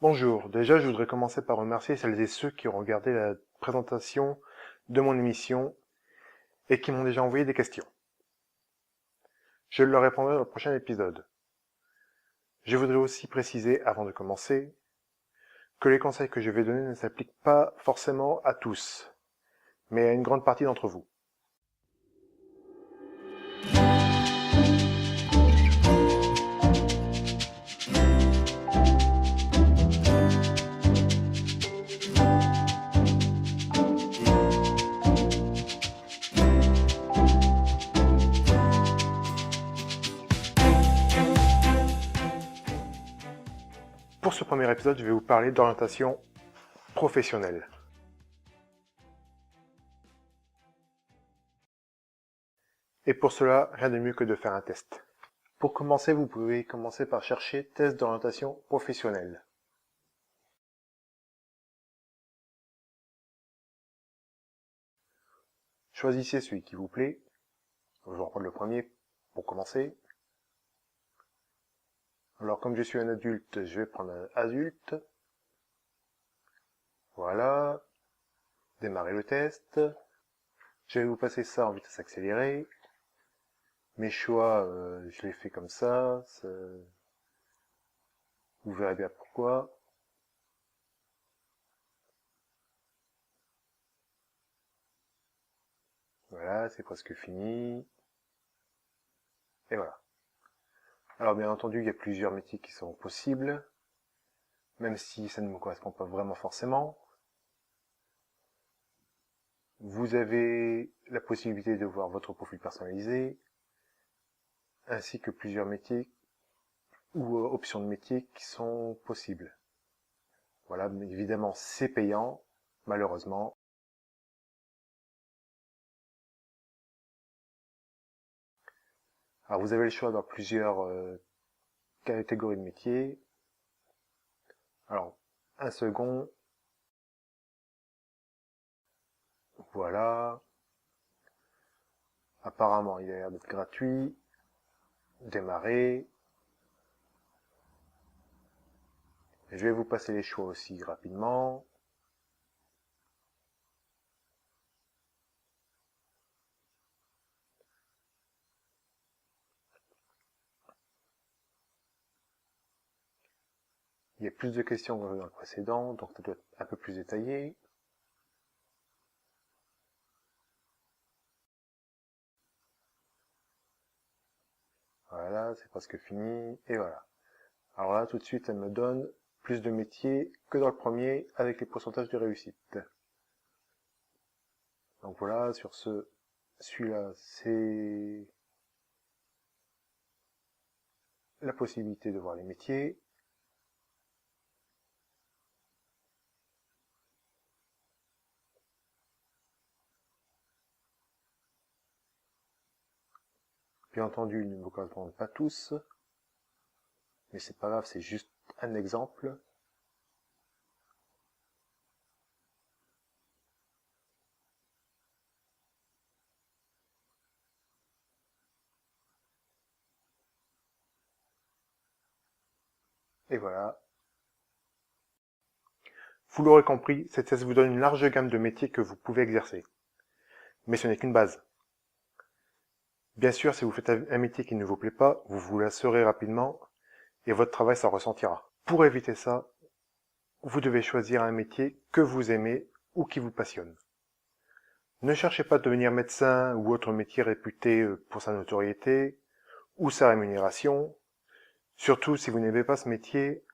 Bonjour, déjà je voudrais commencer par remercier celles et ceux qui ont regardé la présentation de mon émission et qui m'ont déjà envoyé des questions. Je leur répondrai dans le prochain épisode. Je voudrais aussi préciser, avant de commencer, que les conseils que je vais donner ne s'appliquent pas forcément à tous, mais à une grande partie d'entre vous. Pour ce premier épisode, je vais vous parler d'orientation professionnelle. Et pour cela, rien de mieux que de faire un test. Pour commencer, vous pouvez commencer par chercher test d'orientation professionnelle. Choisissez celui qui vous plaît. Je vais reprendre le premier pour commencer. Alors, comme je suis un adulte, je vais prendre un adulte. Voilà. Démarrer le test. Je vais vous passer ça en vitesse accélérée. Mes choix, je les fais comme ça. Vous verrez bien pourquoi. Voilà, c'est presque fini. Et voilà. Alors, bien entendu, il y a plusieurs métiers qui sont possibles, même si ça ne me correspond pas vraiment forcément. Vous avez la possibilité de voir votre profil personnalisé, ainsi que plusieurs métiers ou options de métiers qui sont possibles. Voilà, mais évidemment, c'est payant, malheureusement. Alors, vous avez le choix dans plusieurs catégories de métiers. Alors, un second. Voilà. Apparemment, il a l'air d'être gratuit. Démarrer. Je vais vous passer les choix aussi rapidement. Il y a plus de questions que dans le précédent, donc ça doit être un peu plus détaillé. Voilà, c'est presque fini, et voilà. Alors là, tout de suite, elle me donne plus de métiers que dans le premier, avec les pourcentages de réussite. Donc voilà, sur celui-là, c'est la possibilité de voir les métiers. Bien entendu, ils ne vous correspondent pas tous, mais c'est pas grave, c'est juste un exemple. Et voilà. Vous l'aurez compris, cette thèse vous donne une large gamme de métiers que vous pouvez exercer. Mais ce n'est qu'une base. Bien sûr, si vous faites un métier qui ne vous plaît pas, vous vous lasserez rapidement et votre travail s'en ressentira. Pour éviter ça, vous devez choisir un métier que vous aimez ou qui vous passionne. Ne cherchez pas à devenir médecin ou autre métier réputé pour sa notoriété ou sa rémunération, surtout si vous n'aimez pas ce métier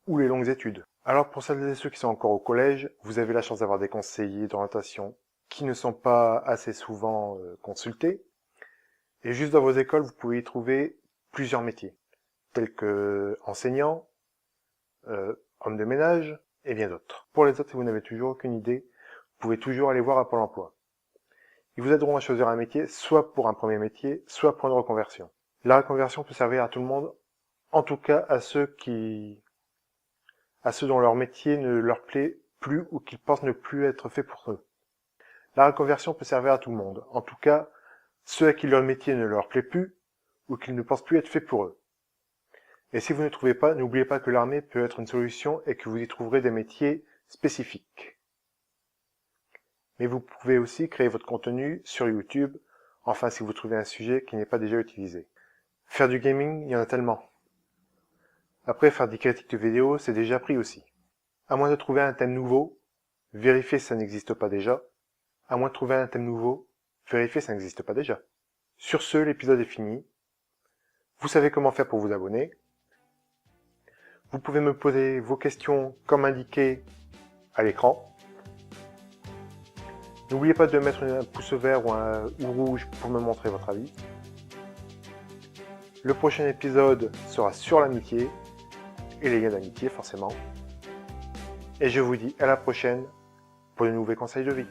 ou les longues études. Alors pour celles et ceux qui sont encore au collège, vous avez la chance d'avoir des conseillers d'orientation qui ne sont pas assez souvent consultés. Et juste dans vos écoles, vous pouvez y trouver plusieurs métiers, tels que enseignant, homme de ménage et bien d'autres. Pour les autres, si vous n'avez toujours aucune idée, vous pouvez toujours aller voir à Pôle emploi. Ils vous aideront à choisir un métier, soit pour un premier métier, soit pour une reconversion. La reconversion peut servir à tout le monde, en tout cas à ceux dont leur métier ne leur plaît plus ou qu'ils pensent ne plus être fait pour eux. La reconversion peut servir à tout le monde, en tout cas ceux à qui leur métier ne leur plaît plus ou qu'ils ne pensent plus être fait pour eux. Et si vous ne trouvez pas, n'oubliez pas que l'armée peut être une solution et que vous y trouverez des métiers spécifiques. Mais vous pouvez aussi créer votre contenu sur YouTube, enfin si vous trouvez un sujet qui n'est pas déjà utilisé. Faire du gaming, il y en a tellement. Après, faire des critiques de vidéos, c'est déjà pris aussi. À moins de trouver un thème nouveau, vérifiez si ça n'existe pas déjà. À moins de trouver un thème nouveau, vérifiez si ça n'existe pas déjà. Sur ce, l'épisode est fini. Vous savez comment faire pour vous abonner. Vous pouvez me poser vos questions comme indiqué à l'écran. N'oubliez pas de mettre un pouce vert ou rouge pour me montrer votre avis. Le prochain épisode sera sur l'amitié et les liens d'amitié forcément. Et je vous dis à la prochaine pour de nouveaux conseils de vie.